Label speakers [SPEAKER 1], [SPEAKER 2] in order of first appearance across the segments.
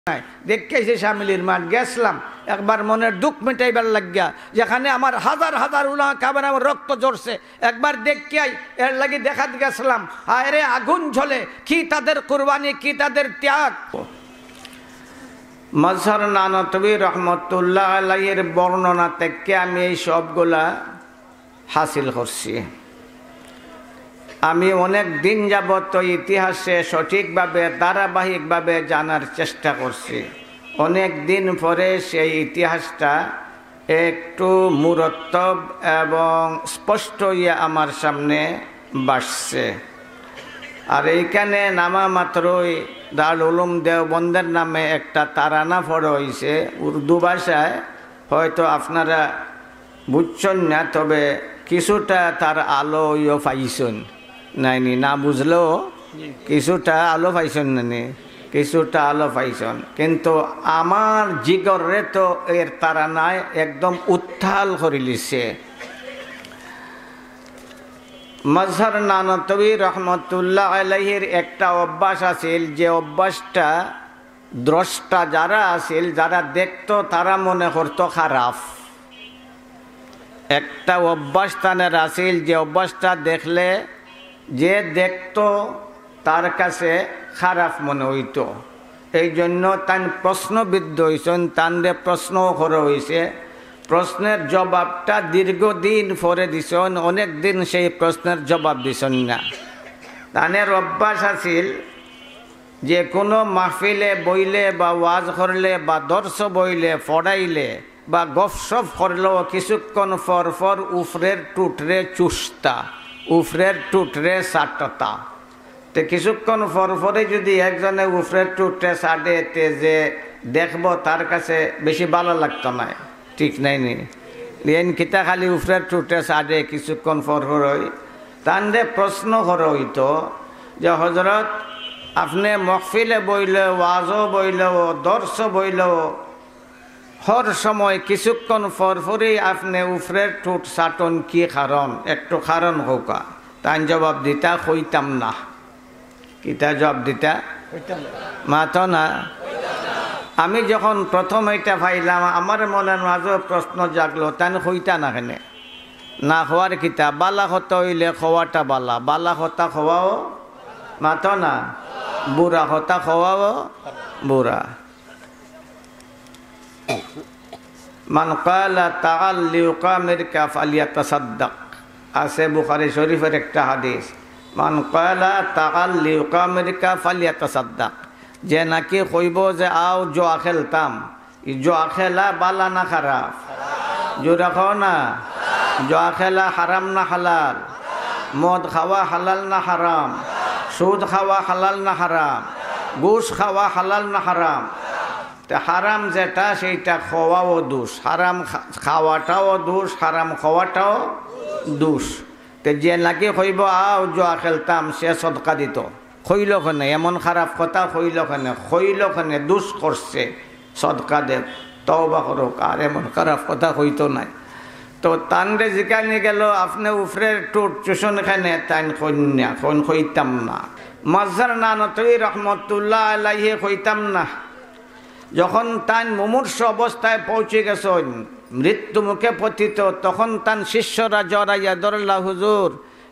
[SPEAKER 1] দেখে এসে শামিলির মাঠ গেছিলাম একবার মনের দুঃখ মেটাইবার লাগিয়া, যেখানে আমার হাজার হাজার উলামা কাবার আমার রক্ত ঝরছে, একবার দেখিয়াই এর লাগি দেখাতে গেছিলাম। আরে আগুন ঝলে, কি তাদের কুরবানি, কি তাদের ত্যাগ। মাজহার নানতবী রহমতুল্লাহ আলাইহির বর্ণনা থেকে আমি এই সবগুলা হাসিল করছি। আমি অনেক দিন যাবত ইতিহাসে সঠিকভাবে ধারাবাহিকভাবে জানার চেষ্টা করছি। অনেক দিন পরে সেই ইতিহাসটা একটু মুরত্তব এবং স্পষ্ট হইয়া আমার সামনে বাসছে। আর এইখানে নামা মাত্রই দারুল উলুম দেওবন্দের নামে একটা তারানা পড়া হয়েছে উর্দু ভাষায়, হয়তো আপনারা বুঝছেন না, তবে কিছুটা তার আলো পাইছেন নাইনি, না বুঝলেও কিছুটা আলো পাইছেন নানি, কিছুটা আলো পাইছেন। কিন্তু আমার জিগরে তো এর তারানায় একদম উত্থাল করে লিছে। মাজহার নানতবী রহমতুল্লাহ আলাইহির একটা অভ্যাস আছিল, যে অভ্যাসটা দ্রষ্টা যারা আছিল, যারা দেখতো তারা মনে করতো খারাপ। একটা অভ্যাস তানের আছিল, যে অভ্যাসটা দেখলে যে দেখতো তার কাছে খারাপ মনে হইত। এই জন্য তান প্রশ্নবিদ্ধ হয়েছেন, তানরে প্রশ্নও করা হয়েছে। প্রশ্নের জবাবটা দীর্ঘদিন পরে দিছেন, অনেক দিন সেই প্রশ্নের জবাব দিছেন না। তানের অভ্যাস আছিল যে কোনো মাহফিলে বইলে বা ওয়াজ করলে বা দর্শ বইলে পড়াইলে বা গপসপ করলেও কিছুক্ষণ পর পর উফরের টুটরে চুষতা, উফরের টুটরে সাটতা। তো কিছুক্ষণ পর পরে যদি একজনে উফরের টুটরে সাটে, যে দেখবো তার কাছে বেশি ভালো লাগতো না, ঠিক নাই নি? এন কিতা খালি উফরের টুটরে সাটে কিছুক্ষণ পর পর হই। তানরে প্রশ্ন করা হইতো যে হজরত, আপনি মহফিলে বইলে, ওয়াজও বইলেও, দর্শ বইলেও হর সময় কিছুক্ষণ পর পরেই আপনি উফরের টুট সাটন, কি কারণ? একটু কারণ হোকা। তান জবাব দিতা কইতাম না। কিতা জবাব দিতা? মাতো না। আমি যখন প্রথম এটা পাইলাম, আমার মনের মাঝে প্রশ্ন জাগলো, তান কইতা না কেন? না হওয়ার কিতা? বালা হতা হইলে খোয়াটা বালা, বালা হতা খোয়াও মাতো না, বুড়া হতা খোয়াও বুড়া। মান ক্বালা তাআল লিউকামিরকা ফালিয়াতাসাদ্দাক, আছে বুখারী শরীফের একটা হাদিস। মান ক্বালা তাআল লিউকামিরকা ফালিয়াতাসাদ্দাক, যে নাকি কইব যে আও জোয়া খেলতাম, ই জোয়া খেলা বালা না খারাপ? জোরা খাও না। জোয়া খেলা হারাম না হালাল? মদ খাওয়া হালাল না হারাম? সুদ খাওয়া হালাল না হারাম? ঘুষ খাওয়া হালাল না হারাম? হারাম যেটা সেইটা খাওয়াও দোষ, হারাম খাওয়াটাও দোষ, হারাম খাওয়াটাও দোষ। তো যে নাকি কইব আও জোয়া খেলতাম, সে সদকা দিত, খইল খানে এমন খারাপ কথা খইল খানে, খইল খানে দোষ করছে, সদকা দেব, তওবা করুক, আর এমন খারাপ কথা হইতো নাই। তো তানরে জিকানি গেল, আপনি উফরের টুট চুষণ খানে, তান কন্যা কোন কইতাম না। মাজহার নানতবী রহমতুল্লাহ আলাইহি কইতাম না। যখন তান মুমূর্ষ অবস্থায় পৌঁছে গেছেন, মৃত্যু মুখে পতিত, তখন তান শিষ্যরা জড়াইয়া ধরলা, হুজুর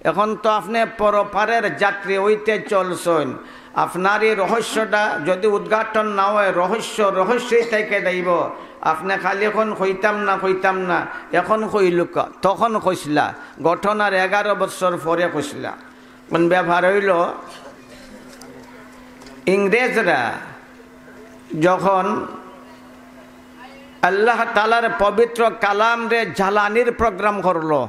[SPEAKER 1] এখন তো আপনি পরপারের যাত্রী হইতে চলছেন, আপনার এই রহস্যটা যদি উদ্ঘাটন না হয়, রহস্যই থেকে যাইব। আপনি খালি এখন কইতাম না কইতাম না, এখন কইলুক, তখন কইসলা, ঘটনার 11 বছর পরে কইসলা। কোন ব্যাপার হইল, ইংরেজরা যখন আল্লাহ তাআলার পবিত্র কালাম রে জ্বালানির প্রোগ্রাম করলো,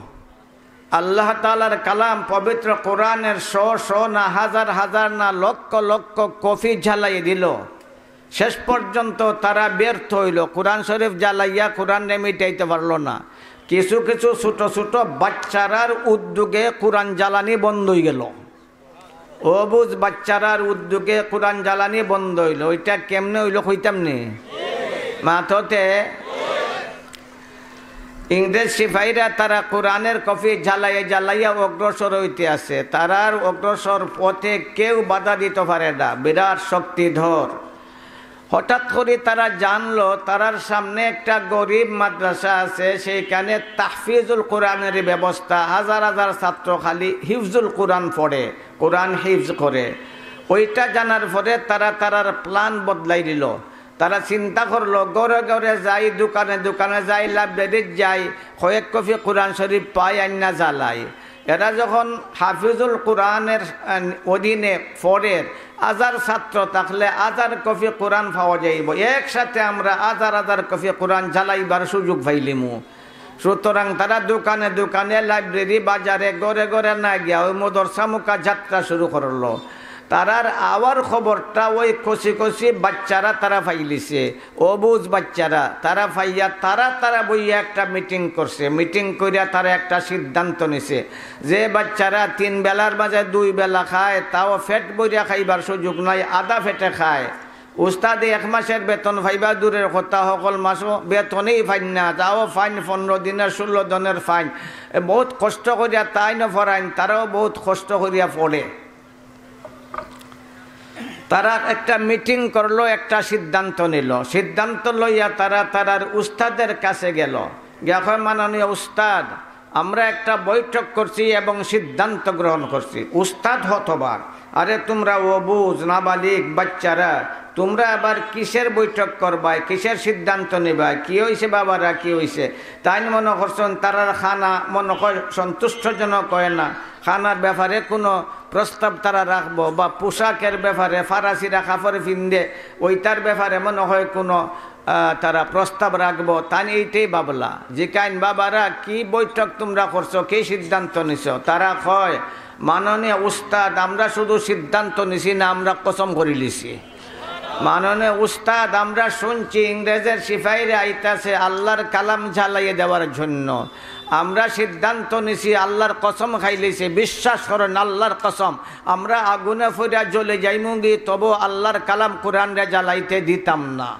[SPEAKER 1] আল্লাহ তাআলার কালাম পবিত্র কোরআনের শো না হাজার হাজার না লক্ষ লক্ষ কপি জ্বালাই দিল, শেষ পর্যন্ত তারা ব্যর্থ হইল। কোরআন শরীফ জ্বালাইয়া কোরআন মিটাইতে পারলো না। কিছু কিছু ছোট ছোট বাচ্চারার উদ্যোগে কোরআন জ্বালানি বন্ধ হয়ে গেল। অবুজ বাচ্চারার উদ্যোগে কোরআন জ্বালানি বন্ধ হইল। ওইটা কেমনে হইল কইতাম নি? মাথতে ইংরেজ সিপাহীরা তারা কোরআনের কপি জ্বালাইয়া জ্বালাইয়া অগ্রসর হইতে আছে। তারার অগ্রসর পথে কেউ বাধা দিতে পারে না, বিরাট শক্তিধর। হঠাৎ করে তারা জানলো তারার সামনে একটা গরিব মাদ্রাসা আছে, সেইখানে তাহফিজুল কোরআনের ব্যবস্থা, হাজার হাজার ছাত্র খালি হিফজুল কোরআন পড়ে, কোরআন হিফজ করে। ওইটা জানার পরে তারার প্ল্যান বদলাই দিল। তারা চিন্তা করলো ঘরে ঘরে যাই, দোকানে দোকানে যাই, লাইব্রেরিত যাই, কয়েক কপি কোরআন শরীফ পাই আইনা জ্বালাই। এরা যখন হাফিজুল কোরআনের অধীনে পড়ের হাজার ছাত্র থাকলে হাজার কপি কোরআন পাওয়া যাইব, একসাথে আমরা হাজার হাজার কপি কোরআন জ্বালাইবার সুযোগ পাইলিমু। সুতরাং তারা দোকানে দোকানে, লাইব্রেরি, বাজারে, ঘরে ঘরে না গিয়া ওই মদরসা মুখা যাত্রা শুরু করলো। তারার আওয়ার খবরটা ওই কষি কষি বাচ্চারা তারা ফাইলিছে, অবুজ বাচ্চারা তারা ফাইয়া তারা বইয়া একটা মিটিং করছে। মিটিং করিয়া তারা একটা সিদ্ধান্ত নিছে যে বাচ্চারা 3 বেলার মাঝে 2 বেলা খায়, তাও ফেট বইয়া খাইবার সুযোগ নাই, আধা ফেটে খায়। উস্তাদে 1 মাসের বেতন ফাইবা দূরের কথা, সকল মাসও বেতনেই ফাইন না, তাও ফাইন 15 দিনের 16 দিনের ফাইন। বহুত কষ্ট করিয়া তাই না ফরাইন, তারাও বহুত কষ্ট করিয়া পড়ে। তারা একটা মিটিং করলো, একটা সিদ্ধান্ত নিল। সিদ্ধান্ত লইয়া তারার উস্তাদের কাছে গেল, গিয়া কয়, মাননীয় উস্তাদ, আমরা একটা বৈঠক করছি এবং সিদ্ধান্ত গ্রহণ করছি। উস্তাদ হতবাক, আরে তোমরা অবুঝ নাবালিক বাচ্চারা, তোমরা আবার কিসের বৈঠক করবাই, কিসের সিদ্ধান্ত নিবাই, কি হয়েছে বাবারা, কি হয়েছে? তাই মনে করছেন তারার খানা মনে হয় সন্তুষ্টজনক হয় না, খানার ব্যাপারে কোনো প্রস্তাব তারা রাখবো, বা পোশাকের ব্যাপারে ফারাসিরা কাপড় পিন্দে ওইটার ব্যাপারে মনে হয় কোনো তারা প্রস্তাব রাখবো। তাই এইটাই ভাবলা যে কাইন বাবারা কি বৈঠক তোমরা করছো, কি সিদ্ধান্ত নিছ? তারা কয়, মাননীয় উস্তাদ, আমরা শুধু সিদ্ধান্ত নিছি না, আমরা কসম করে লিছি। মাননীয় উস্তাদ, আমরা শুনছি ইংরেজের সিপাহীরা আইতাছে আল্লাহর কালাম জ্বালাইয়ে দেওয়ার জন্য, আমরা সিদ্ধান্ত নিছি, আল্লাহর কসম খাইলেছি, বিশ্বাস করেন আল্লাহর কসম, আমরা আগুনে ফুরিয়া জ্বলে যাইমুগি, তবু আল্লাহর কালাম কোরআনরে জ্বালাইতে দিতাম না।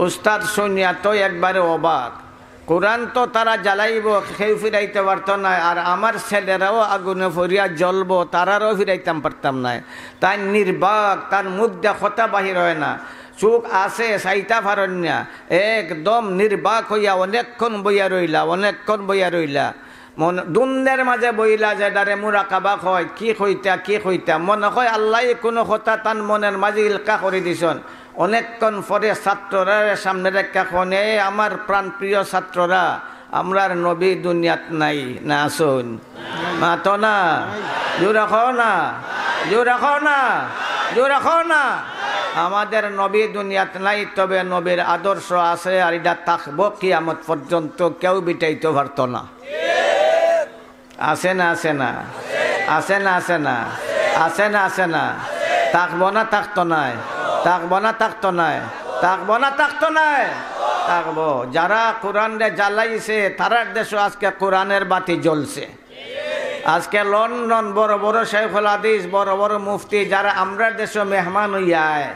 [SPEAKER 1] উস্তাদ শুনিয়া তো একবারে অবাক, কোরআন তো তারা জ্বালাইব, কেউ ফিরাইতে পারত না, আর আমার ছেলেরাও আগুনে ফুরিয়া জ্বলবো, তারারও ফিরাইতাম পারতাম না। তাই নির্বাক, তার মুখ দিয়ে কথা বাহির হয় না, চোখ আছে চাইতা ফারণ্যা, একদম নির্বাক হইয়া অনেকক্ষণ বইয়া রইলা। দুন্দের মাঝে বইলা যে দারে মুরাকাবা হয়, কি কইতা মনে হয় আল্লাহ কোনো কথা তান মনের মাঝে ইলকা করে দিছন। অনেকক্ষণ পরে ছাত্ররা সামনে রেখা কনে, আমার প্রাণ প্রিয় ছাত্ররা, আমরার নবী দুনিয়াত নাই না, আসুন মাতো না, জোর রাখো না, আমাদের নবী দুনিয়াত নাই, তবে নবীর আদর্শ আছে, আর এটা থাকবো কিয়ামত পর্যন্ত, কেউ বিটাইতে পারত না। আছে না, থাকবো না থাকতো নাই, থাকবো। যারা কোরআন রে জ্বালাইছে তারার দেশে আজকে কোরআনের বাতি জ্বলছে। আজকে লন্ডন বড় বড় শেখুল হাদিস, বড় বড় মুফতি, যারা আমরা দেশে মেহমান হইয়ায়,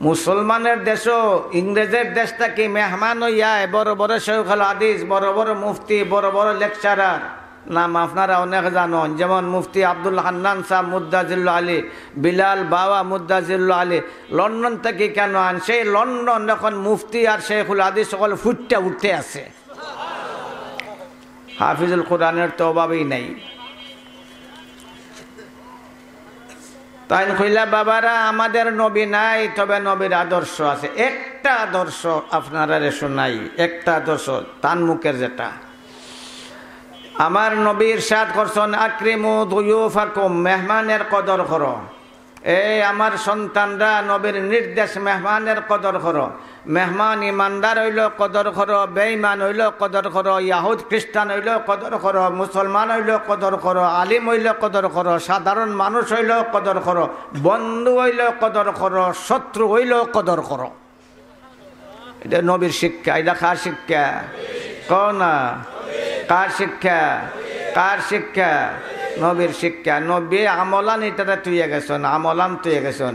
[SPEAKER 1] মুসলমানের দেশও ইংরেজের দেশটা কি মেহমান হইয়ায়, বড় বড় শেখুল হাদিস, বড় বড় মুফতি, বড় বড় লেকচারার, নাম আপনারা অনেক জানেন, যেমন মুফতি আব্দুল হান্নান সাহেব মুদ্দাজিল্লা আলী, বিলাল বাবা মুদ্দাজিল্লা আলী, লন্ডন থেকে কেন আন? সেই লন্ডন এখন মুফতি আর শেখুল হাদিস সকল ফুটতে উঠতে আছে। হাফিজুল কোরআনের তো অভাবই নাই। তাই কইলা বাবারা, আমাদের নবী নাই, তবে নবীর আদর্শ আছে। একটা আদর্শ আপনারা শোনাই, একটা আদর্শ তান মুখের, যেটা আমার নবী ইরশাদ করছেন, আকরিমু দুয়ুফাকুম, মেহমানের কদর করো। আমার সন্তানরা, নবীর নির্দেশ, মেহমানের কদর করো। মেহমান ইমানদার হইল কদর করো, বেঈমান হইল কদর করো, ইয়াহুদ খ্রিস্টান হইল কদর করো, মুসলমান হইল কদর করো, আলিম হইল কদর করো, সাধারণ মানুষ হইল কদর করো, বন্ধু হইল কদর করো, শত্রু হইল কদর করো। এটা নবীর শিক্ষা। এটা কার শিক্ষা? কও না, কার শিক্ষা? নবীর শিক্ষা। নবী আমলান এটা তুইয়া গেছেন, আমলান তুইয়া গেছেন।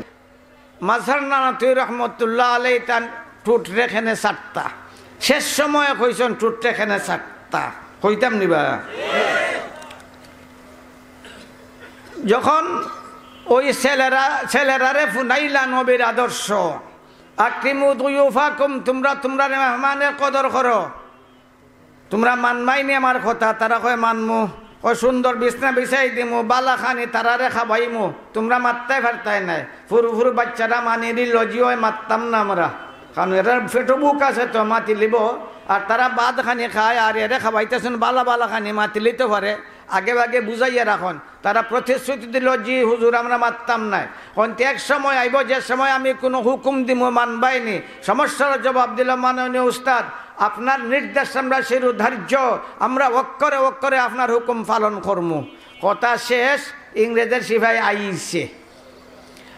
[SPEAKER 1] মাঝার নানা তুই রহমতুল্লাহ আলাই তার টুট রেখেনে চারটা, শেষ সময় কইছেন টুট রেখেনে চারটা, কইতাম নিবা। যখন ওই ছেলেরারে ফুনাইলা নবীর আদর্শ। আকরিমু দুয়ুফাকুম, তোমরা মেহমানের কদর করো। তোমরা মানবাইনি আমার কথা? তারা কয় মানমু। ওই সুন্দর বিছনা বিছাই দিমু, বালা খানি তারারে খাবাইমু। তোমরা মাত্তাই ফারতাই নাই। ফুরু বাচ্চারা মানি দিল, জিও মারতাম না আমরা, কারণ এরা ফেটো বুক আছে তো মাতি লিব। আর তারা বাদ খানি খায়, আর এরা খাবাইতেছেন বালা খানি মাতি লিতে পারে। আগে আগে বুঝাইয়া রাখন। তারা প্রতিশ্রুতি দিল, জি হুজুর আমরা মারতাম নাই। কিন্তু এক সময় আইব যে সময় আমি কোনো হুকুম দিব মানবাইনি। সমস্যার জবাব দিল, মাননীয় উস্তাদ আপনার নির্দেশ আমরা শিরোধার্য, আমরা অক্ষরে আপনার হুকুম পালন করমু। কথা শেষ, ইংরেজের সিপাহী আইছে।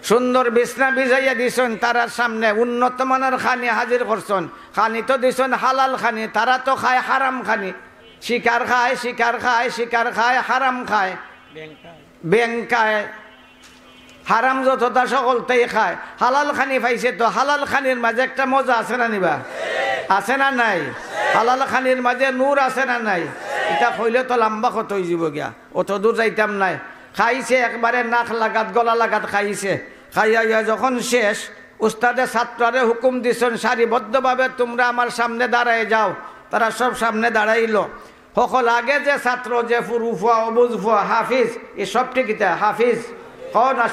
[SPEAKER 1] সুন্দর বিছনা বিছাইয়া দিছেন, তারার সামনে উন্নত মানের খানি হাজির করছেন। খানি তো দিছেন হালাল খানি, তারা তো খায় হারাম খানি। শিকার খায়, হারাম খায়, ব্যাং খায়, হারাম যতটা সকলতেই খায়। হালাল খানি পাইছে তো হালাল খানির মাঝে একটা মজা আছে না নিবা? আছে না নাই? হালাল খানির মাঝে নূর আছে না নাই? এটা কইলে তো লম্বা কত হয়ে যাব গিয়া, অত দূর যাইতাম নাই। খাইছে একবারে নাক লাগাত গলা লাগাত খাইছে। খাইয়া যখন শেষ, উস্তাদে ছাত্ররে হুকুম দিছেন সারিবদ্ধভাবে তোমরা আমার সামনে দাঁড়ায় যাও। তারা সব সামনে দাঁড়াইল। সকল আগে যে ছাত্র যে ফুরুফুয়া অবুজ ফুয়া হাফিজ, এই সবটি কিতা হাফিজ কও না?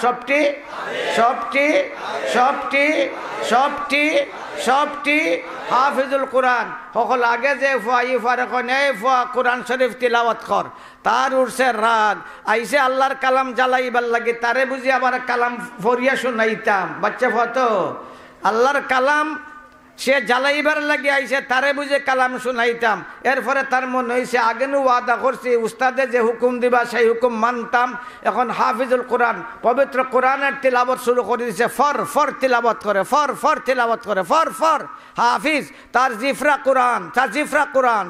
[SPEAKER 1] সবটি হাফিজুল কোরআন। সকল আগে যে ফুয়া ই ফুয়ারে কন এই ফুয়া কোরআন শরীফ তিলাওয়াত কর। তার উঠছে রাগ, আইসে আল্লাহর কালাম জ্বালাইবার লাগে। তারে বুঝি আবার কালাম ফরিয়া শুনাইতাম। বাচ্চা ফুয়া তো আল্লাহর কালাম সে জ্বালাইবার লাগে আইসে, তারে বুঝে কালাম শুনাইতাম। এরপরে তার মনে হয়েছে আগেনু ওয়াদা করছি উস্তাদে যে হুকুম দিবা সেই হুকুম মানতাম। এখন হাফিজুল কোরআন পবিত্র কোরআনের তিলাবত শুরু করে দিয়েছে। ফর তিলাবত করে, ফর তিলাবত করে, ফর হাফিজ। তার জিফরা কোরআন,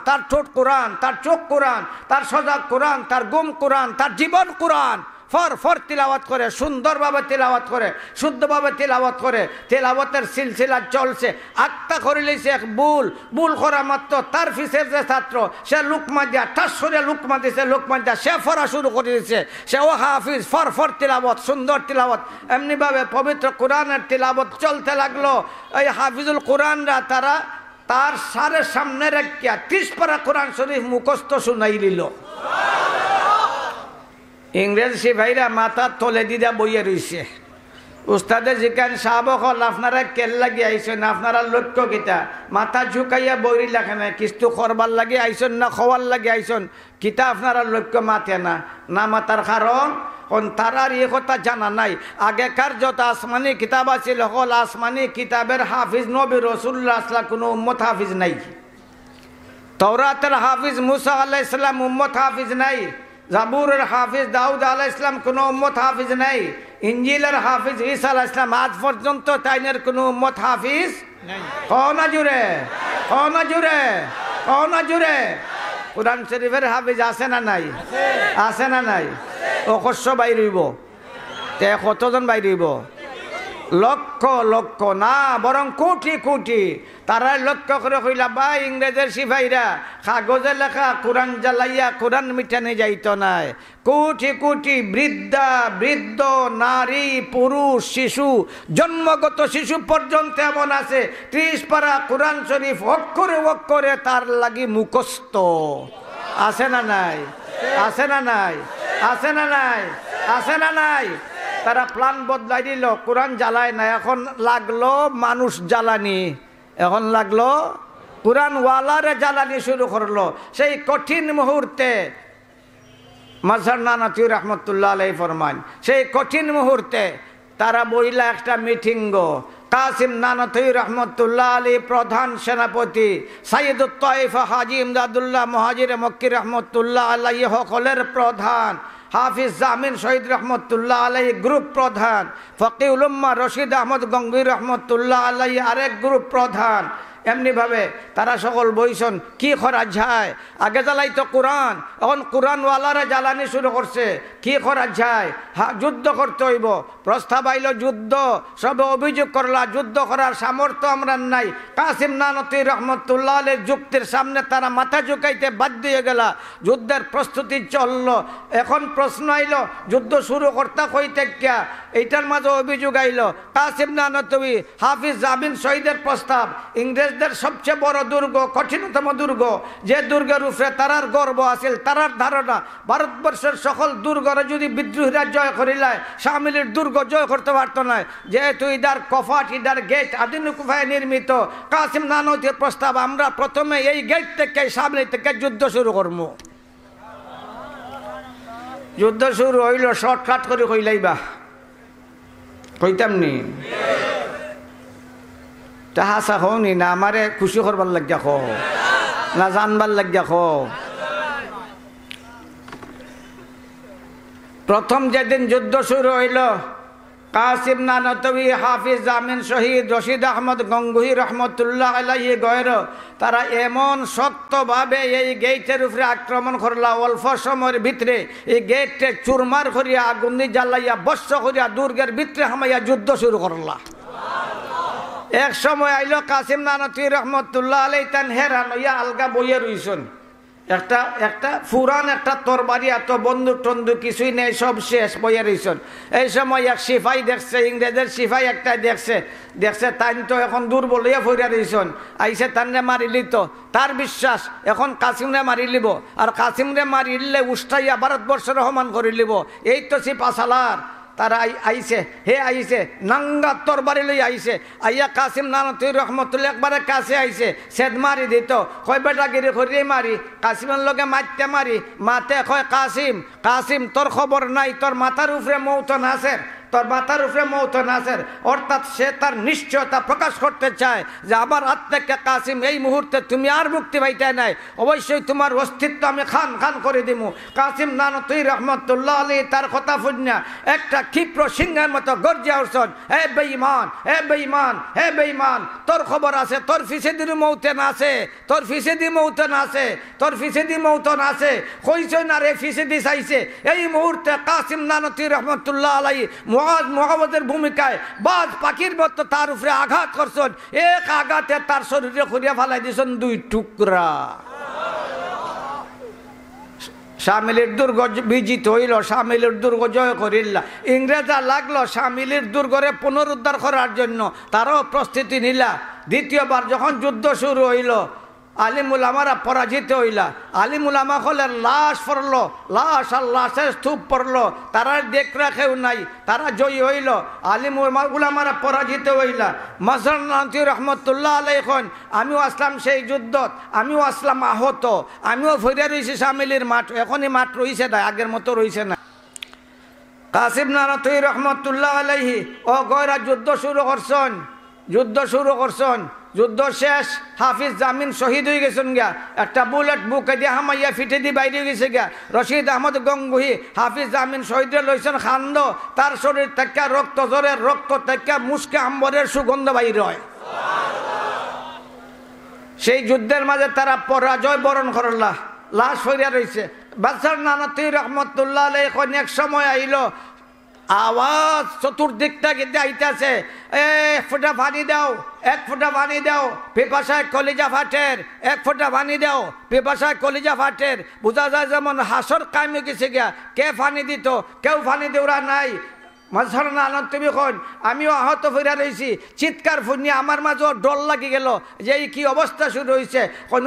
[SPEAKER 1] তার ঠোঁট কোরআন, তার চোখ কোরআন, তার সজাগ কোরআন, তার গুম কোরআন, তার জীবন কোরআন। ফর তিলাওয়াত করে, সুন্দরভাবে তিলাওয়াত করে, শুদ্ধভাবে তিলাওয়াত করে। তিলাওয়াতের সিলসিলা চলছে। আত্মা করে লইছে এক বুল করা মাত্র তার ফিসের যে ছাত্র সে লুকমা দিয়া ঠাসরে লুকমা দিছে, লুকমা দিয়া সে ফরা শুরু করে দিয়েছে। সে ও হাফিজ ফর তিলাওয়াত, সুন্দর তিলাওয়াত। এমনিভাবে পবিত্র কোরআনের তিলাওয়াত চলতে লাগলো। এই হাফিজুল কোরআনরা তারা তার সারের সামনে রাখিয়া 30 পারা কোরআন শরীফ মুখস্থ শুনাই দিল। ইংরেজ সিপাহীরা মাথা তলে দিদা বইয়ে রয়েছে। উস্তাদে জিকান সাহাব হল আপনারা কেল লাগি আইসেন, আপনারা লক্ষ্য কিতা? মাথা ঝুঁকাইয়া বইরি লেখে না, কিস্তু করবার লাগে আইসন না খোয়ার লাগে আইসন? কিতা আপনারা লক্ষ্য মাথে না মাতার কারণ তারার এ কথা জানা নাই। আগেকার যত আসমানি কিতাব আছিল হল আসমানি কিতাবের হাফিজ নবী রাসূলুল্লাহ সাল্লাল্লাহু কোনো উম্মত হাফিজ নাই। তাওরাতের হাফিজ মুসা আলাইহিস সালাম উম্মত হাফিজ নাই। জাবুরের হাফিজ দাউদ আলাইহিস সালাম কোনো উম্মত হাফিজ নাই। ইনজিলের হাফিজ ঈসা আলাইহিস সালাম আজ পর্যন্ত তাইনের কোনো উম্মত হাফিজ নাই। কোন জুরে কোরআন শরীফের হাফিজ আছে না নাই? আছে না নাই? ও কষ্ট বাইরইব তে কতজন বাইরইব? লক্ষ না বরং কোটি। তারা লক্ষ্য করে কইলা ভাই ইংরেজের সিপাহীরা কাগজে লেখা কোরআন জ্বালাইয়া কোরআন মিটানে যাইত নাই। কোটি বৃদ্ধ নারী পুরুষ শিশু জন্মগত শিশু পর্যন্ত এমন আছে 30 পারা কোরআন শরীফ অক্ষরে তার লাগি মুখস্থ। আছে না নাই? তারা প্ল্যান বদলাই দিল, কোরআন জ্বালায় না, এখন লাগলো মানুষ জ্বালানি, এখন লাগলো কোরআন ওয়ালারে জ্বালানি শুরু করলো। সেই কঠিন মুহূর্তে মাজহার নানাতুই রহমতুল্লাহ আলাইহি ফরমান, সেই কঠিন মুহূর্তে তারা বইলা একটা মিটিং গো। কাসিম নানাতুই রহমতুল্লাহ আলাইহি প্রধান সেনাপতি, সাইয়্যিদুত তায়েফা হাজী ইমদাদুল্লাহ মুহাজির মক্কি রহমতুল্লাহ আলাইহি সকলের প্রধান, হাফিজ জামিন শহীদ রহমতুল্লাহ আলাইহি গ্রুপ প্রধান, ফকিহুল উম্মাহ রশিদ আহমদ গঙ্গোহী রহমতুল্লাহ আলাইহি আরেক গ্রুপ প্রধান। এমনিভাবে তারা সকল বইছেন কি করা যায়। আগে জ্বালাইতো কোরআন, এখন কোরআনওয়ালারা জ্বালানি শুরু করছে। কি করা যায়? যুদ্ধ করতে হইব। প্রস্তাব আইল যুদ্ধ, সবে অভিযোগ করলা যুদ্ধ করার সামর্থ্য আমরা নাই। কাসিম নানতী রহমতুল্লাহ আলাইহির যুক্তির সামনে তারা মাথা ঝুঁকাইতে বাধ্য হয়ে গেল। যুদ্ধের প্রস্তুতি চলল। এখন প্রশ্ন আইল যুদ্ধ শুরু করতে কইতে কিয়া? এইটার মাঝে অভিযোগ আইল কাসিম নানতী হাফিজ জামিন শহীদের প্রস্তাব। ইংরেজদের সবচেয়ে বড় দুর্গ, কঠিনতম দুর্গ, যে দুর্গের উপরে তারার গর্ব আছিল, তারার ধারণা ভারতবর্ষের সকল দুর্গরা যদি বিদ্রোহীরা জয় করিলায় শামিলের দুর্গ জয় করতে পারত না। যেহেতু ইদার কফাট, ইদার গেট আধুনিক উপায়ে নির্মিত। কাসিম নানতীর প্রস্তাব আমরা প্রথমে এই গেট থেকে শামিল থেকে যুদ্ধ শুরু করব। যুদ্ধ শুরু হইল শর্টকাট করে কইলাইবা, কইতাম নি তাহা চাখনি না আমারে খুশি করবার লাগিয়া খো না জানবার লাগিয়া খো। প্রথম যেদিন যুদ্ধ শুরু হইল কাসিম নানতী হাফিজ জামিন শহীদ রশিদ আহমদ গঙ্গুহি রহমতুল্লাহ আলাইহি গয়ের তারা এমন শক্তভাবে এই গেটের উপরে আক্রমণ করলা। অল্প সময়ের ভিতরে এই গেটে চুরমার করিয়া আগুন জ্বালাইয়া বর্ষ করিয়া দুর্গের ভিতরে হামাইয়া যুদ্ধ শুরু করলা। এক সময় আইল কাসিম নানতী রহমতুল্লাহ আলাইহি তান হেরান হইয়া আলগা বইয়া রইছেন। একটা ফুরান একটা তরবারি, এত বন্দুক টন্দুক কিছুই নেই, সব শেষ, বইয়া রইছেন। এই সময় এক সিপাই দেখছে, ইংরেজের সিপাই একটা দেখছে তাই তো এখন দুর্বল হইয়া ফইরা রইছেন। আইসে তানরে মারিলি তো তার বিশ্বাস এখন কাসিমরে মারি লিব, আর কাসিমরে মারিলে উষ্টাইয়া ভারতবর্ষের রহমান করে লিব। এই তো সিপাশালার তারা আইছে, হে আইছে নাঙ্গা তরবারি লই আইছে। আইয়া কাসিম নানতী রহমতুল্লাহ একবারে কাছে আইছে, সেদ মারি দিত। কয় বেটাগিরি করিয়ে মারি, কাসিমের লগে মারতে মারি, মাতে কয় কাসিম কাসিম তোর খবর নাই, তোর মাথার উপরে মৌতন আছে, তোর মাথার উপরে মৌতন আছে। অর্থাৎ সে তার নিশ্চয়তা প্রকাশ করতে চায় যে আমার হাত থেকে কাসিম এই মুহূর্তে তুমি আর মুক্তি পাইতে নাই, অবশ্যই তোমার অস্তিত্ব আমি খান খান করে দিব। কাসিম নানতী রহমতুল্লাহ আলাইহি তার কথা শুনিয়া একটা ক্ষিপ্র সিংহের মতো গর্জিয়া উঠছেন, হে বেঈমান, হে বেঈমান, হে বেঈমান, তোর খবর আছে, তোর ফিসেদির মৌতন আছে, তোর ফিসেদি মৌতন আছে, তোর ফিসেদি মৌতন আছে। কইছে না রে ফিসেদি চাইছে। এই মুহূর্তে কাসিম নানতী রহমতুল্লাহ আলাইহি মুহাম্মদের ভূমিকায় বাজ পাখির মতো তার উপরে আঘাত করছেন। এক আঘাতে তার শরীরে খুঁড়িয়া ফেলাই দিয়েছেন দুই টুকরা। শামিলের দুর্গ বিজিত হইল, শামিলের দুর্গ জয় করিল। ইংরেজরা লাগলো শামিলের দুর্গরে পুনরুদ্ধার করার জন্য, তারাও প্রস্তুতি নিলা। দ্বিতীয়বার যখন যুদ্ধ শুরু হইল আলিমুল আমারা পরাজিত হইলা। আলিমুল আমা হলে লাশ পড়লো, লাশ আর লাশের স্তূপ পড়লো, তারা দেখ রাখেও নাই, তারা জয়ী হইল। আলিমুল আমারা পরাজিত হইলা। মাসর নানতী রহমতুল্লাহ আলাইহি খন আমিও আসলাম সেই যুদ্ধত, আমিও আসলাম আহত, আমিও ফিরে রয়েছি শামিলের মাঠ। এখনই মাঠ রয়েছে না, আগের মতো রয়েছে না। কাসিম নানতী রহমতুল্লাহ আলাইহি ও গয়রা যুদ্ধ শুরু করছেন, যুদ্ধ শুরু করছেন। যুদ্ধ শেষ, হাফিজ জামিন শহীদ হয়ে গেছেন গা। একটা বুলেট বুকে দিয়ে হামাইয়া ফিটে দিয়ে বাইরে গেছে গা। রশিদ আহমদ গঙ্গুহি হাফিজ জামিন শহীদ লইছেন খান্দ, তার শরীর থেকে রক্ত ঝরে, রক্ত থেকে মুসকে আম্বরের সুগন্ধ বাইর হয়। সেই যুদ্ধের মাঝে তারা পরাজয় বরণ করলা, লাশ হইয়া রয়েছে। বাদশাহ নানতী রহমতুল্লাহ আলাইহি এক সময় আইল, আওয়াজ চতুর্দিকটা কিন্তু আইতাছে, এক ফোঁটা পানি দাও, এক ফোঁটা পানি দাও, পিপাসায় কলিজা ফাটের, এক ফোঁটা পানি দাও, পিপাসায় কলিজা ফাটের। বোঝা যায় যেমন হাসর কামে গেছে গিয়া। কে পানি দিত? কেউ পানি দেওয়া নাই। মাঝখানে আনন্দ তুমি খন আমিও আহত ফিরা রয়েছি, চিৎকার ফুনিয়ে আমার মাঝেও ডর লাগি গেল যে এই কি অবস্থা শুরু হয়েছে।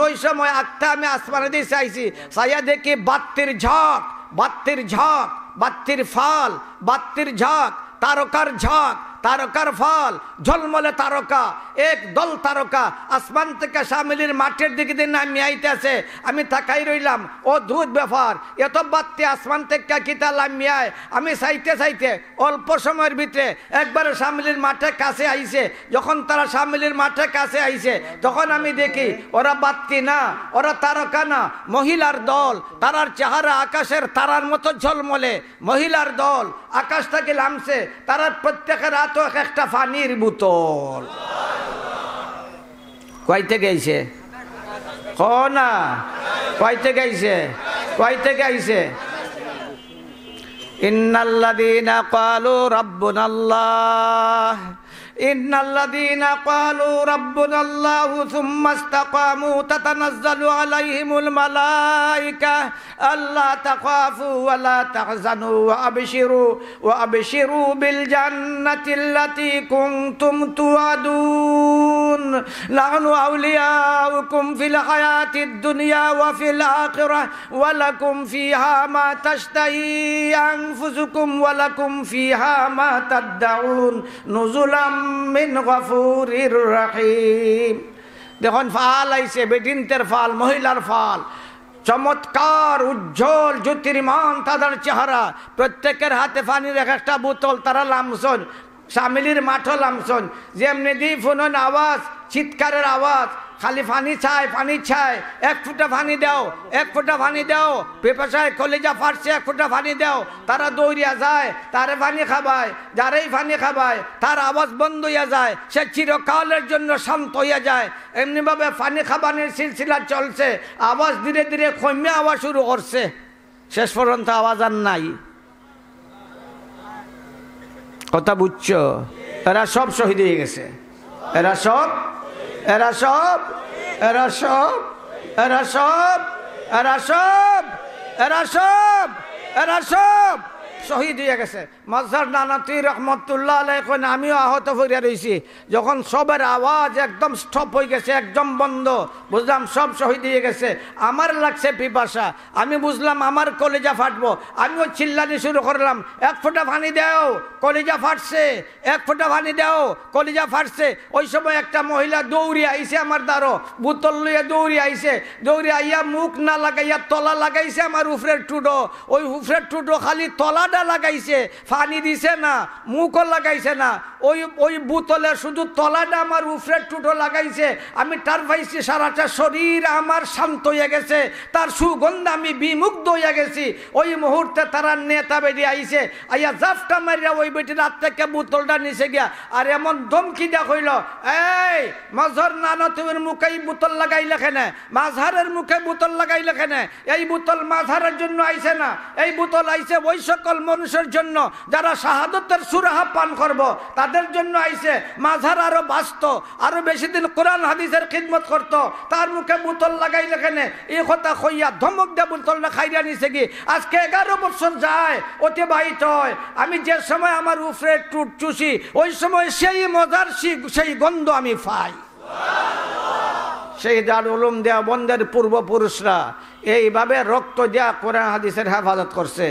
[SPEAKER 1] ওই সময় আত্মা আমি আসমানে দিয়ে চাইছি, চাইয়া দেখি বাত্তির ঝাঁক, বাত্তির ঝাঁক, বাত্তির ফাল, বাত্তির ঝাঁক, তারকার ঝাঁক, তারকার ফল, ঝলমলে তারকা, এক দল তারকা আসমান থেকে শামিলের মাঠের দিকে দিয়ে নামিয়ে আইতেছে। আমি তাকাই রইলাম, ও ধূত ব্যাপার, এত বাত্তি আসমান থেকে কিতা নামিয়ায়। আমি চাইতে চাইতে অল্প সময়ের ভিতরে একবারে শামিলের মাঠে কাছে আইছে। যখন তারা শামিলের মাঠে কাছে আইছে তখন আমি দেখি ওরা বাত্তি না, ওরা তারকা না, মহিলার দল। তারার চেহারা আকাশের তারার মতো ঝলমলে, মহিলার দল আকাশ থেকে নামছে। তারার প্রত্যেকের হাতে একটা পানির বোতল। কয় থেকে আইছে না কয় থেকে আইছে কয় থেকে আইছে ইন্নাল্লাযীনা ক্বালু রাব্বুনাল্লাহ ইন্নাল্লাযীনা ক্বালু রাব্বুনাল্লাহু সুম্মা ইসতাকামু তাতানাজ্জালু আলাইহিমুল মালায়েকা আল্লা তাখাফু ওয়া লা তাহজানু ওয়া আবশিরু বিল জান্নাতিল্লাতী কুনতুম তুআদুন নাহনু আউলিয়াউকুম ফিল হায়াতিদ দুনিয়া ওয়া ফিল আখিরাহ ওয়া লাকুম ফিহা মা তাশতাহি আনফুসুকুম ওয়া লাকুম ফিহা মা তাদউন নুজুলাম মিন গফুরির রহিম। দেখুন ফাল আইছে, বেদিনতের ফাল, মহিলার ফাল, চমৎকার উজ্জ্বল জ্যোতির্মান তাদের চেহারা, প্রত্যেকের হাতে পানির এক একটা বোতল, তারা লামসন, সামিলির মাঠও লামসন, যেমনি দি ফোনন আওয়াজ, চিৎকারের আওয়াজ, খালি পানি চায় পানি চায়, এক ফুটা পানি দাও এক ফুটা পানি দাও, পেপাসায় কলেজা ফাটছে এক ফুটা পানি দাও, তারা দৌড়িয়া যায়, তারে পানি খাবায়, যারেই পানি খাবায় তার আওয়াজ বন্ধ হইয়া যায়, সে চিরকালের জন্য শান্ত হইয়া যায়। এমনিভাবে পানি খাবানোর সিলসিলা চলছে, আওয়াজ ধীরে ধীরে কমে আওয়াজ শুরু করছে, শেষ পর্যন্ত আওয়াজ আর নাই। কথা বুঝছো? এরা সব শহীদ হয়ে গেছে, এরা সব এরা সব এরা সব এরা সব এরা সব এরা সব এরা সব শহীদ হয়ে গেছে। মাজহার নানাতুই রহমতুল্লাহ আলাইহি কইন আমিও আহত হইয়া রইছি, যখন সবের আওয়াজ একদম স্টপ হয়ে গেছে, একদম বন্ধ, বুঝলাম সব শহীদ হয়ে গেছে। আমার লাগছে পিপাসা, আমি বুঝলাম আমার কলেজা ফাটবো, আমিও চিল্লানি শুরু করলাম, এক ফোঁটা পানি দাও, কলেজা ফাটছে, এক ফোঁটা পানি দাও, কলেজা ফাটছে। ওই সময় একটা মহিলা দৌড়ি আইছে আমার দ্বারো, বোতল লইয়া দৌড়ি আইছে, দৌড়ি আইয়া মুখ না লাগাইয়া তলা লাগাইছে আমার উফরের টুডো, ওই উফরের টুডো খালি তলাটা লাগাইছে, পানি দিছে না, মুখও লাগাইছে না, ওই ওই বোতলে শুধু তলাটা আমার উফরের টুটো লাগাইছে। আমি তার পাইছি, সারাটা শরীর আমার শান্ত হয়ে গেছে, তার সুগন্ধ আমি বিমুগ্ধ হয়ে গেছি। ওই মুহূর্তে তারা নেতা বেডি আইছে, আইয়া জাফটা মারিয়া ওই বেটির হাত থেকে বোতলটা নিচে গিয়া আর এমন ধমকি দেয়া হইল, এই মাজহার নানাতুইর মুখে এই বোতল লাগাইলে কেনে, মাজহারের মুখে বোতল লাগাইলে কেনে, এই বোতল মাজহারের জন্য আইছে না, এই বোতল আইছে ওই সকল মানুষের জন্য যারা শাহাদতের সুরাহা পান করব, তাদের জন্য আইছে। মাজহার আরো বাঁচত, আরো বেশি দিন কোরআন হাদিসের খিদমত করত, তার মুখে বোতল লাগাইলে কেনে, এই কথা কইয়া ধমক দিয়ে বোতলটা খাইয়া নিছে কি। আজকে 11 বছর যায় অতিবাহিত হয়, আমি যে সময় আমার উফরে টুট চুষি, ওই সময় সেই মজার সেই গন্ধ আমি পাই। সেই দারুল উলুম দেওবন্দের পূর্বপুরুষরা এইভাবে রক্ত দেয়া কোরআন হাদিসের হেফাজত করছে।